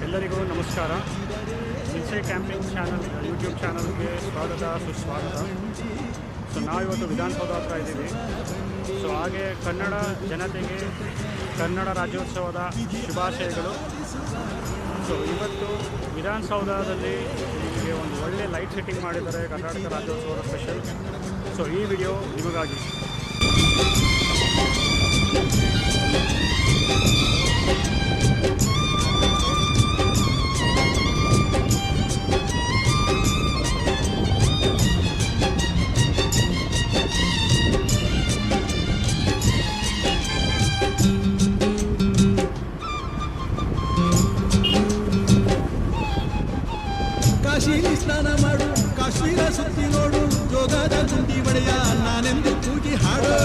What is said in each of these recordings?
ಎಲ್ಲರಿಗೂ ನಮಸ್ಕಾರ. Inside camping channel YouTube ಚಾನಲ್ಗೆ ಸ್ವಾಗತ ಸುಸ್ವಾಗತ. ಸೊ ನಾವಿವತ್ತು ವಿಧಾನಸೌಧ ಹತ್ರ ಇದ್ದೀವಿ. ಸೊ ಹಾಗೆ ಕನ್ನಡ ಜನತೆಗೆ ಕನ್ನಡ ರಾಜ್ಯೋತ್ಸವದ ಶುಭಾಶಯಗಳು. ಸೊ ಇವತ್ತು ವಿಧಾನಸೌಧದಲ್ಲಿ ನಿಮಗೆ ಒಂದು ಒಳ್ಳೆ ಲೈಟ್ ಸೆಟ್ಟಿಂಗ್ ಮಾಡಿದ್ದಾರೆ, ಕರ್ನಾಟಕ ರಾಜ್ಯೋತ್ಸವದ ಸ್ಪೆಷಲ್. ಸೊ ಈ ವಿಡಿಯೋ ನಿಮಗಾಗಿ. ಕಾಶಿಲಿ ಸ್ನಾನ ಮಾಡು, ಕಾಶ್ಮೀರ ಸುತ್ತಿ ನೋಡು, ಜೋಗದ ತುಂಡಿ ಒಡೆಯ ನಾನೆಂದು ಕೂಗಿ ಹಾಡು.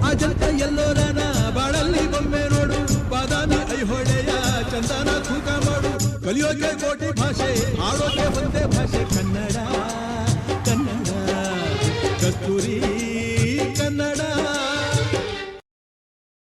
ಅಜಂತ ಎಲ್ಲೋರನ ಬಾಳಲ್ಲಿ ಬೊಮ್ಮೆ ನೋಡು, ಬಾದಾಮಿ ಐಹೊಳೆಯ ಚಂದನ ತೂಕ ಮಾಡು. ಕಲಿಯೋಕೆ ಕೋಟಿ ಭಾಷೆ, ಹಾಡೋಕೆ ಒಂದೇ ಭಾಷೆ ಕನ್ನಡ. ಕನ್ನಡ ಕಸ್ತೂರಿ